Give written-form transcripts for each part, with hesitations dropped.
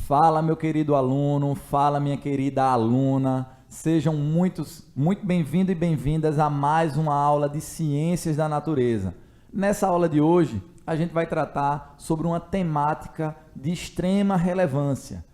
Fala, meu querido aluno, fala, minha querida aluna. Sejam muito bem-vindos e bem-vindas a mais uma aula de Ciências da Natureza. Nessa aula de hoje, a gente vai tratar sobre uma temática de extrema relevância.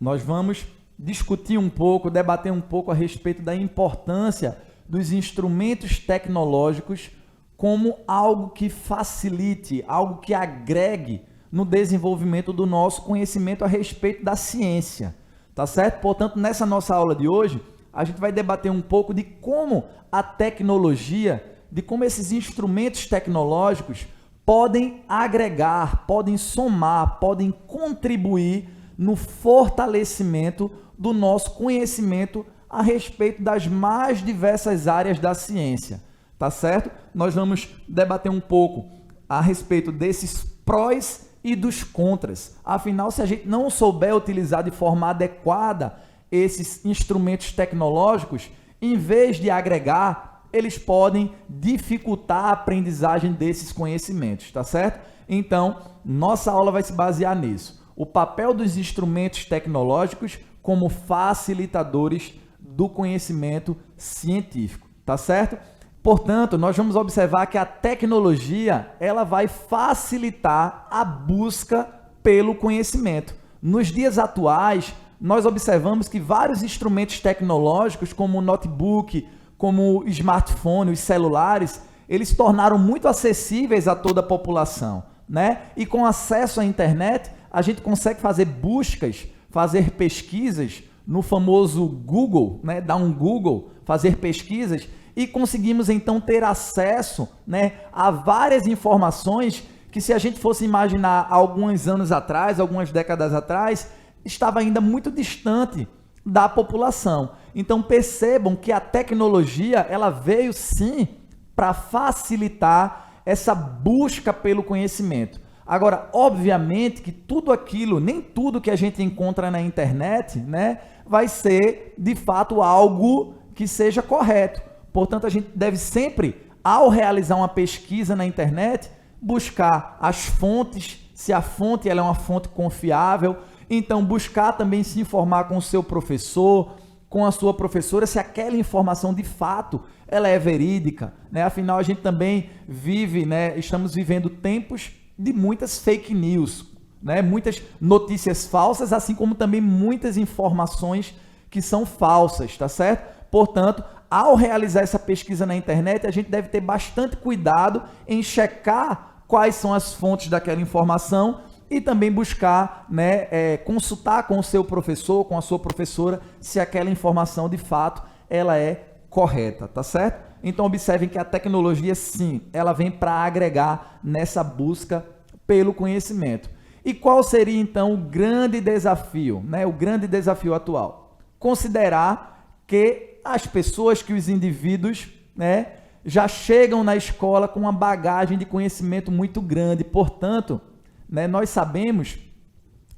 Nós vamos discutir um pouco, debater um pouco a respeito da importância dos instrumentos tecnológicos como algo que facilite, algo que agregue no desenvolvimento do nosso conhecimento a respeito da ciência, tá certo? Portanto, nessa nossa aula de hoje, a gente vai debater um pouco de como a tecnologia, de como esses instrumentos tecnológicos podem agregar, podem somar, podem contribuir no fortalecimento do nosso conhecimento a respeito das mais diversas áreas da ciência, tá certo? Nós vamos debater um pouco a respeito desses prós e dos contras. Afinal, se a gente não souber utilizar de forma adequada esses instrumentos tecnológicos, em vez de agregar, eles podem dificultar a aprendizagem desses conhecimentos, tá certo? Então, nossa aula vai se basear nisso. O papel dos instrumentos tecnológicos como facilitadores do conhecimento científico, tá certo? Portanto, nós vamos observar que a tecnologia, ela vai facilitar a busca pelo conhecimento. Nos dias atuais, nós observamos que vários instrumentos tecnológicos, como o notebook, como o smartphone, os celulares, eles se tornaram muito acessíveis a toda a população, né? E com acesso à internet, a gente consegue fazer buscas, fazer pesquisas no famoso Google, né? Dar um Google, fazer pesquisas, e conseguimos então ter acesso, né, a várias informações que, se a gente fosse imaginar alguns anos atrás, algumas décadas atrás, estava ainda muito distante da população. Então percebam que a tecnologia, ela veio sim para facilitar essa busca pelo conhecimento. Agora, obviamente que tudo aquilo, nem tudo que a gente encontra na internet, né, vai ser de fato algo que seja correto. Portanto, a gente deve sempre, ao realizar uma pesquisa na internet, buscar as fontes, se a fonte ela é uma fonte confiável. Então, buscar também se informar com o seu professor, com a sua professora, se aquela informação de fato ela é verídica, né? Afinal, a gente também vive, né, estamos vivendo tempos de muitas fake news, né? Muitas notícias falsas, assim como também muitas informações que são falsas, tá certo? Portanto, ao realizar essa pesquisa na internet, a gente deve ter bastante cuidado em checar quais são as fontes daquela informação e também buscar, né, consultar com o seu professor, com a sua professora, se aquela informação de fato ela é correta, tá certo? Então observem que a tecnologia, sim, ela vem para agregar nessa busca pelo conhecimento. E qual seria então o grande desafio, né, o grande desafio atual? Considerar que as pessoas, que os indivíduos, né, já chegam na escola com uma bagagem de conhecimento muito grande. Portanto, né, nós sabemos,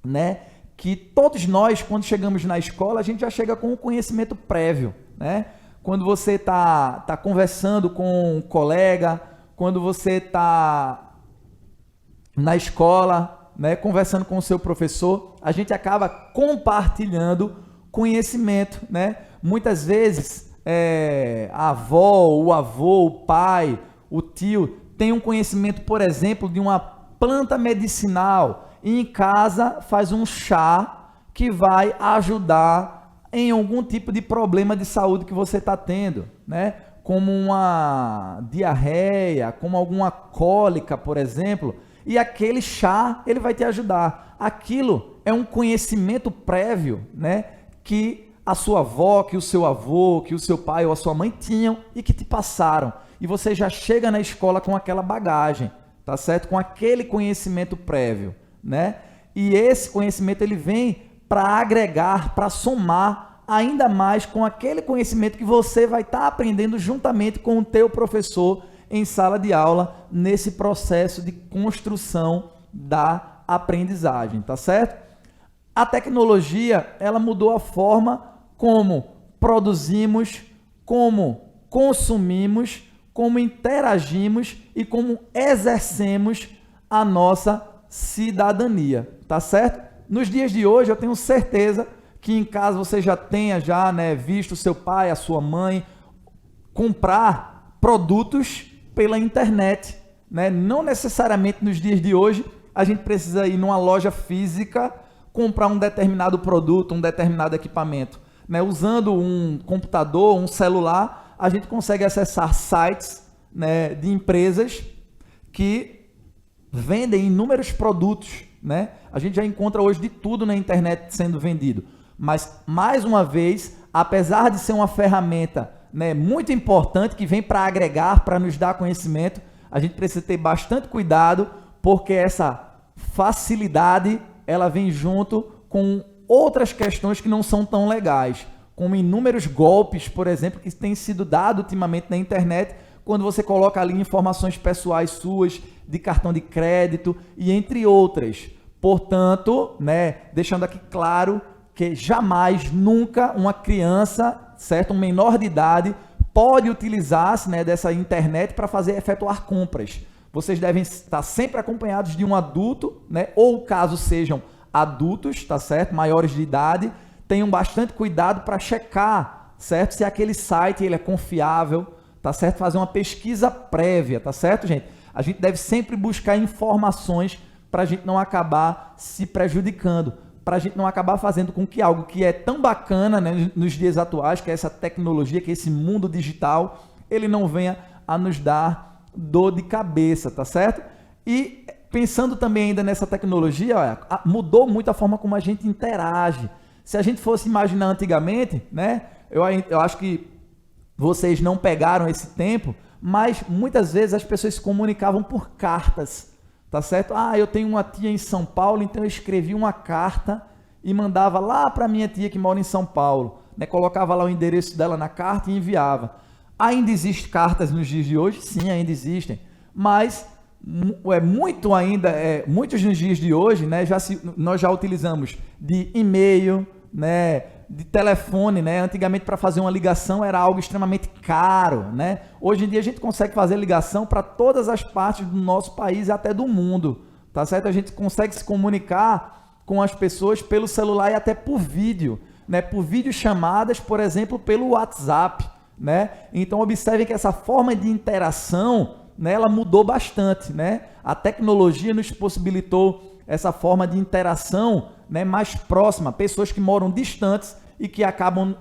né, que todos nós, quando chegamos na escola, a gente já chega com um conhecimento prévio, né? Quando você está conversando com um colega, quando você está na escola, né, conversando com o seu professor, a gente acaba compartilhando conhecimento, né? Muitas vezes a avó, o avô, o pai, o tio tem um conhecimento, por exemplo, de uma planta medicinal e em casa faz um chá que vai ajudar em algum tipo de problema de saúde que você está tendo, né? Como uma diarreia, como alguma cólica, por exemplo, e aquele chá ele vai te ajudar. Aquilo é um conhecimento prévio, né, que a sua avó, que o seu avô, que o seu pai ou a sua mãe tinham e que te passaram. E você já chega na escola com aquela bagagem, tá certo? Com aquele conhecimento prévio, né? E esse conhecimento ele vem para agregar, para somar ainda mais com aquele conhecimento que você vai estar aprendendo juntamente com o teu professor em sala de aula, nesse processo de construção da aprendizagem, tá certo? A tecnologia, ela mudou a forma como produzimos, como consumimos, como interagimos e como exercemos a nossa cidadania, tá certo? Nos dias de hoje, eu tenho certeza que em casa você já tenha visto seu pai, a sua mãe comprar produtos pela internet, né? Não necessariamente nos dias de hoje a gente precisa ir numa loja física comprar um determinado produto, um determinado equipamento, né? Usando um computador, um celular, a gente consegue acessar sites, né, de empresas que vendem inúmeros produtos, né? A gente já encontra hoje de tudo na internet sendo vendido. Mas, mais uma vez, apesar de ser uma ferramenta, né, muito importante, que vem para agregar, para nos dar conhecimento, a gente precisa ter bastante cuidado, porque essa facilidade, ela vem junto com outras questões que não são tão legais, como inúmeros golpes, por exemplo, que têm sido dados ultimamente na internet, quando você coloca ali informações pessoais suas, de cartão de crédito e entre outras. Portanto, né, deixando aqui claro que jamais, nunca, uma criança, certo, um menor de idade, pode utilizar-se, né, dessa internet para efetuar compras. Vocês devem estar sempre acompanhados de um adulto, né, ou caso sejam adultos, tá certo, maiores de idade, tenham bastante cuidado para checar, certo, se aquele site ele é confiável, tá certo, fazer uma pesquisa prévia, tá certo, gente? A gente deve sempre buscar informações para a gente não acabar se prejudicando, para a gente não acabar fazendo com que algo que é tão bacana, né, nos dias atuais, que é essa tecnologia, que é esse mundo digital, ele não venha a nos dar dor de cabeça, tá certo? E pensando também ainda nessa tecnologia, olha, mudou muito a forma como a gente interage. Se a gente fosse imaginar antigamente, né, eu acho que vocês não pegaram esse tempo, mas muitas vezes as pessoas se comunicavam por cartas. Tá certo? Ah, eu tenho uma tia em São Paulo, então eu escrevi uma carta e mandava lá para minha tia que mora em São Paulo, né? Colocava lá o endereço dela na carta e enviava. Ainda existem cartas nos dias de hoje? Sim, ainda existem. Mas muitos nos dias de hoje, né, nós já utilizamos de e-mail, né, de telefone, né? Antigamente, para fazer uma ligação era algo extremamente caro, né? Hoje em dia a gente consegue fazer ligação para todas as partes do nosso país e até do mundo, tá certo? A gente consegue se comunicar com as pessoas pelo celular e até por vídeo, né? Por videochamadas, por exemplo, pelo WhatsApp, né? Então observem que essa forma de interação, né, ela mudou bastante, né? A tecnologia nos possibilitou essa forma de interação, né, mais próxima, pessoas que moram distantes e que acabam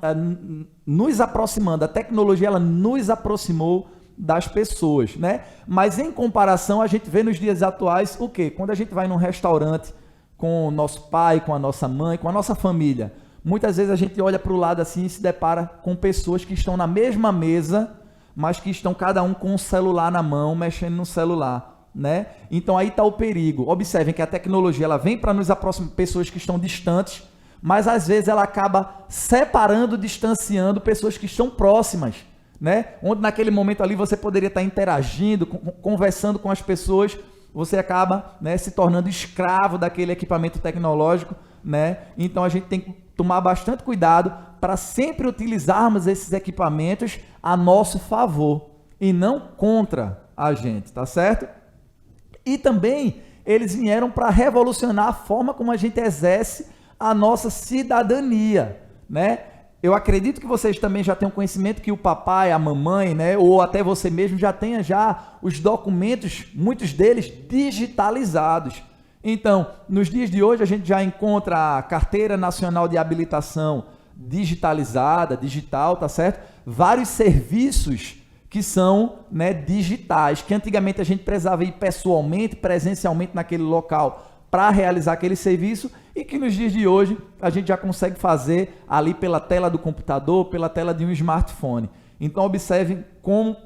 nos aproximando. A tecnologia ela nos aproximou das pessoas, né? Mas em comparação, a gente vê nos dias atuais o quê? Quando a gente vai num restaurante com o nosso pai, com a nossa mãe, com a nossa família, muitas vezes a gente olha para o lado assim e se depara com pessoas que estão na mesma mesa, mas que estão cada um com um celular na mão, mexendo no celular, né? Então aí está o perigo. Observem que a tecnologia ela vem para nos aproximar pessoas que estão distantes, mas às vezes ela acaba separando, distanciando pessoas que estão próximas, né? Onde naquele momento ali você poderia estar interagindo, conversando com as pessoas, você acaba, né, se tornando escravo daquele equipamento tecnológico, né? Então a gente tem que tomar bastante cuidado para sempre utilizarmos esses equipamentos a nosso favor e não contra a gente, tá certo? E também eles vieram para revolucionar a forma como a gente exerce a nossa cidadania, né? Eu acredito que vocês também já tenham conhecimento que o papai, a mamãe, né, ou até você mesmo já tenha os documentos, muitos deles digitalizados. Então, nos dias de hoje a gente já encontra a Carteira Nacional de Habilitação digitalizada, digital, tá certo? Vários serviços que são, né, digitais, que antigamente a gente precisava ir pessoalmente, presencialmente naquele local para realizar aquele serviço e que nos dias de hoje a gente já consegue fazer ali pela tela do computador, pela tela de um smartphone. Então observem como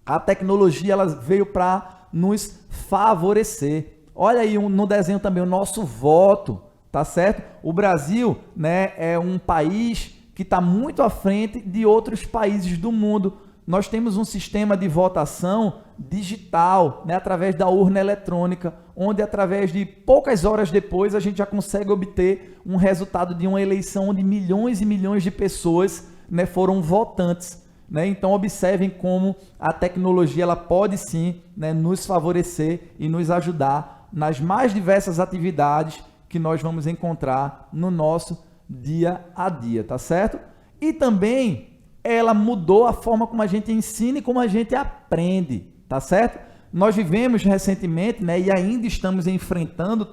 a tecnologia ela veio para nos favorecer. Olha aí no desenho também o nosso voto, tá certo? O Brasil, né, é um país que está muito à frente de outros países do mundo. Nós temos um sistema de votação digital, né, através da urna eletrônica, onde através de poucas horas depois a gente já consegue obter um resultado de uma eleição onde milhões e milhões de pessoas, né, foram votantes, né? Então observem como a tecnologia ela pode sim, né, nos favorecer e nos ajudar nas mais diversas atividades que nós vamos encontrar no nosso dia a dia, tá certo? E também ela mudou a forma como a gente ensina e como a gente aprende, tá certo? Nós vivemos recentemente, né, e ainda estamos enfrentando,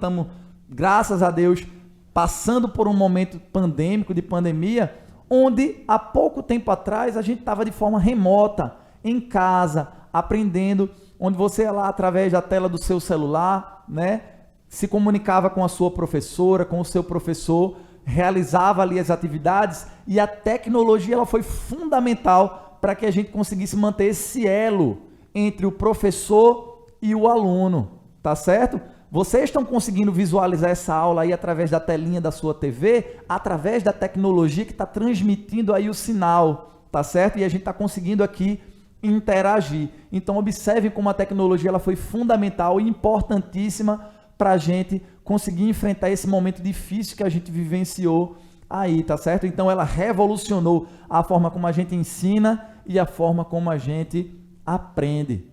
graças a Deus, passando por um momento pandêmico, de pandemia, onde há pouco tempo atrás a gente estava de forma remota, em casa, aprendendo, onde você ia lá através da tela do seu celular, né, se comunicava com a sua professora, com o seu professor, realizava ali as atividades, e a tecnologia ela foi fundamental para que a gente conseguisse manter esse elo entre o professor e o aluno, tá certo? Vocês estão conseguindo visualizar essa aula aí através da telinha da sua TV, através da tecnologia que está transmitindo aí o sinal, tá certo? E a gente está conseguindo aqui interagir. Então observem como a tecnologia ela foi fundamental e importantíssima para a gente conseguir enfrentar esse momento difícil que a gente vivenciou aí, tá certo? Então ela revolucionou a forma como a gente ensina e a forma como a gente aprende.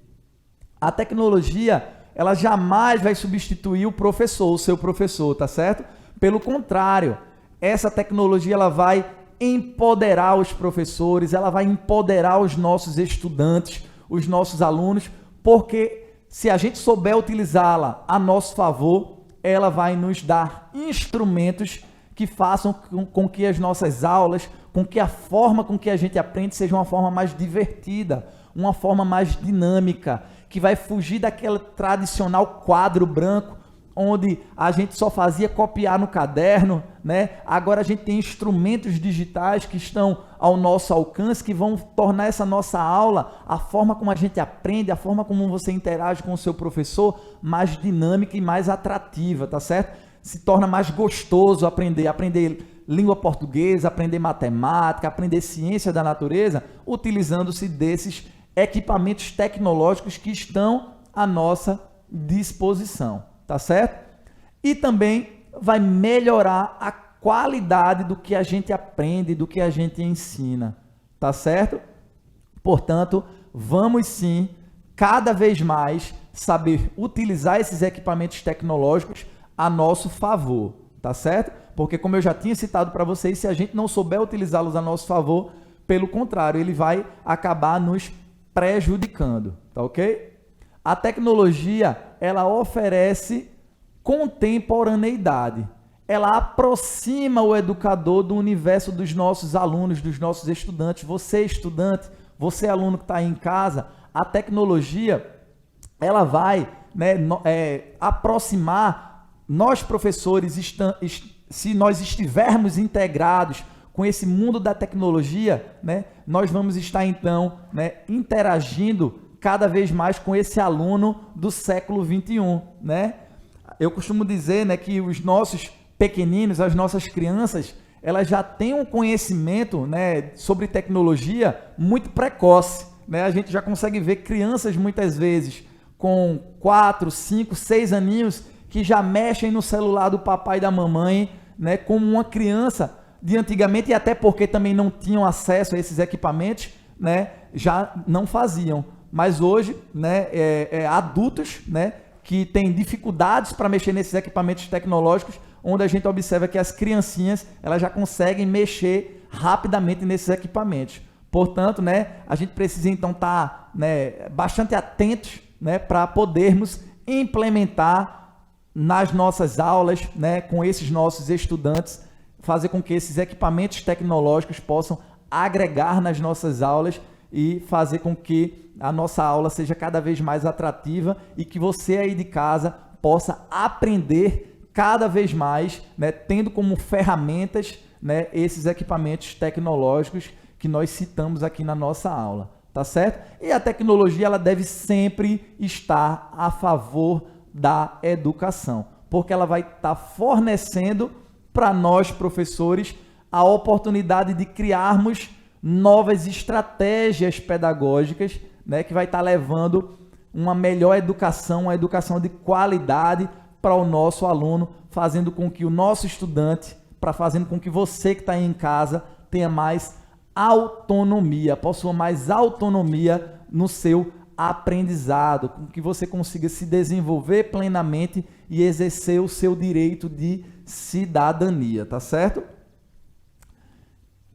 A tecnologia, ela jamais vai substituir o professor, o seu professor, tá certo? Pelo contrário, essa tecnologia ela vai empoderar os professores, ela vai empoderar os nossos estudantes, os nossos alunos, porque se a gente souber utilizá-la a nosso favor, ela vai nos dar instrumentos que façam com que as nossas aulas, com que a forma com que a gente aprende seja uma forma mais divertida, uma forma mais dinâmica, que vai fugir daquele tradicional quadro branco, onde a gente só fazia copiar no caderno, né? Agora a gente tem instrumentos digitais que estão ao nosso alcance, que vão tornar essa nossa aula, a forma como a gente aprende, a forma como você interage com o seu professor, mais dinâmica e mais atrativa, tá certo? Se torna mais gostoso aprender língua portuguesa, aprender matemática, aprender ciência da natureza, utilizando-se desses equipamentos tecnológicos que estão à nossa disposição, tá certo? E também vai melhorar a qualidade do que a gente aprende, do que a gente ensina, tá certo? Portanto, vamos sim, cada vez mais, saber utilizar esses equipamentos tecnológicos a nosso favor, tá certo? Porque, como eu já tinha citado para vocês, se a gente não souber utilizá-los a nosso favor, pelo contrário, ele vai acabar nos prejudicando, tá ok? A tecnologia, ela oferece contemporaneidade. Ela aproxima o educador do universo dos nossos alunos, dos nossos estudantes. Você, estudante, você, aluno que está aí em casa, a tecnologia, ela vai, né, aproximar nós, professores, se nós estivermos integrados com esse mundo da tecnologia, né, nós vamos estar, então, né, interagindo cada vez mais com esse aluno do século XXI, né? Eu costumo dizer, né, que os nossos pequeninos, as nossas crianças, elas já têm um conhecimento, né, sobre tecnologia muito precoce, né? A gente já consegue ver crianças muitas vezes com 4, 5, 6 aninhos que já mexem no celular do papai e da mamãe, né, como uma criança de antigamente, e até porque também não tinham acesso a esses equipamentos, né, já não faziam. Mas hoje, né, adultos, né, que têm dificuldades para mexer nesses equipamentos tecnológicos, onde a gente observa que as criancinhas elas já conseguem mexer rapidamente nesses equipamentos. Portanto, né, a gente precisa então estar, né, bastante atentos, né, para podermos implementar nas nossas aulas, né, com esses nossos estudantes, fazer com que esses equipamentos tecnológicos possam agregar nas nossas aulas e fazer com que a nossa aula seja cada vez mais atrativa e que você aí de casa possa aprender cada vez mais, né, tendo como ferramentas, né, esses equipamentos tecnológicos que nós citamos aqui na nossa aula, tá certo? E a tecnologia ela deve sempre estar a favor da educação, porque ela vai estar fornecendo para nós, professores, a oportunidade de criarmos novas estratégias pedagógicas, né, que vai estar levando uma melhor educação, uma educação de qualidade para o nosso aluno, fazendo com que o nosso estudante, fazendo com que você que está aí em casa tenha mais autonomia, possua mais autonomia no seu aprendizado, com que você consiga se desenvolver plenamente e exercer o seu direito de cidadania, tá certo?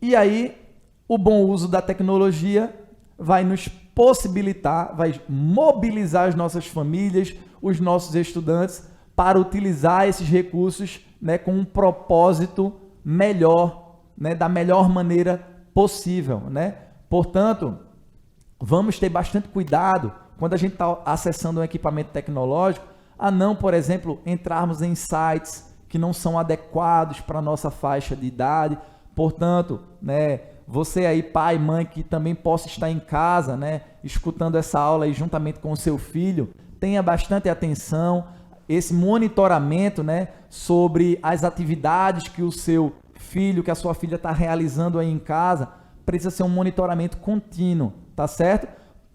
E aí, o bom uso da tecnologia vai nos possibilitar, vai mobilizar as nossas famílias, os nossos estudantes, para utilizar esses recursos, né, com um propósito melhor, né, da melhor maneira possível, né? Portanto, vamos ter bastante cuidado quando a gente está acessando um equipamento tecnológico, a não, por exemplo, entrarmos em sites que não são adequados para a nossa faixa de idade. Portanto, né, você aí, pai, mãe, que também possa estar em casa, né, escutando essa aula aí juntamente com o seu filho, tenha bastante atenção, esse monitoramento, né, sobre as atividades que o seu filho, que a sua filha está realizando aí em casa, precisa ser um monitoramento contínuo, tá certo?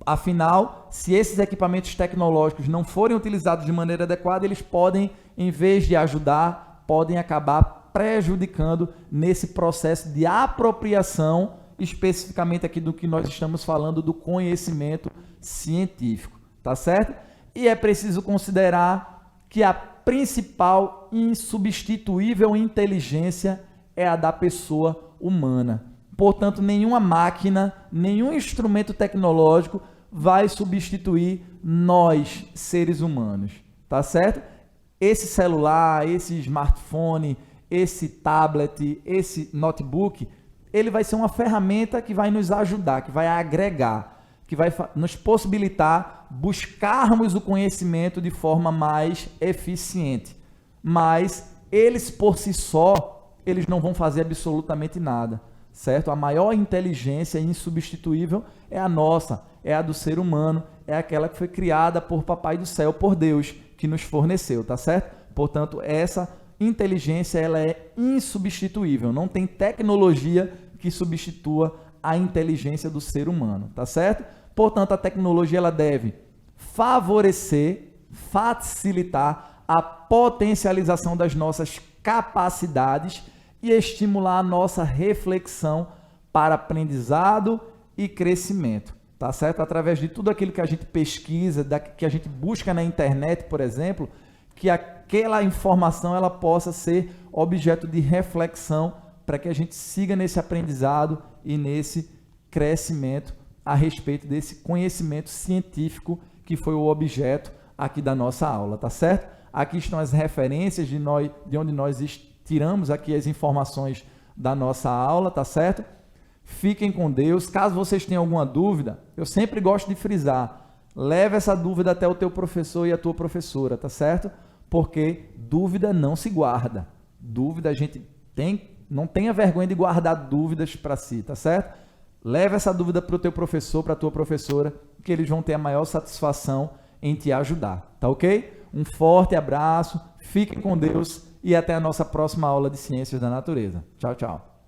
Afinal, se esses equipamentos tecnológicos não forem utilizados de maneira adequada, eles podem, em vez de ajudar, podem acabar prejudicando nesse processo de apropriação, especificamente aqui do que nós estamos falando, do conhecimento científico, tá certo? E é preciso considerar que a principal insubstituível inteligência é a da pessoa humana. Portanto, nenhuma máquina, nenhum instrumento tecnológico vai substituir nós, seres humanos, tá certo? Esse celular, esse smartphone, esse tablet, esse notebook, ele vai ser uma ferramenta que vai nos ajudar, que vai agregar, que vai nos possibilitar buscarmos o conhecimento de forma mais eficiente. Mas eles por si só, eles não vão fazer absolutamente nada, certo? A maior inteligência insubstituível é a nossa, é a do ser humano, é aquela que foi criada por Papai do Céu, por Deus, que nos forneceu, tá certo? Portanto, essa inteligência, ela é insubstituível, não tem tecnologia que substitua a inteligência do ser humano, tá certo? Portanto, a tecnologia, ela deve favorecer, facilitar a potencialização das nossas capacidades e estimular a nossa reflexão para aprendizado e crescimento, tá certo? Através de tudo aquilo que a gente pesquisa, que a gente busca na internet, por exemplo, que aquela informação ela possa ser objeto de reflexão para que a gente siga nesse aprendizado e nesse crescimento a respeito desse conhecimento científico que foi o objeto aqui da nossa aula, tá certo? Aqui estão as referências de onde nós tiramos aqui as informações da nossa aula, tá certo? Fiquem com Deus. Caso vocês tenham alguma dúvida, eu sempre gosto de frisar, leve essa dúvida até o teu professor e a tua professora, tá certo? Porque dúvida não se guarda. Dúvida a gente não tenha vergonha de guardar dúvidas para si, tá certo? Leve essa dúvida para o teu professor, para a tua professora, que eles vão ter a maior satisfação em te ajudar, tá ok? Um forte abraço, fiquem com Deus e até a nossa próxima aula de Ciências da Natureza. Tchau, tchau.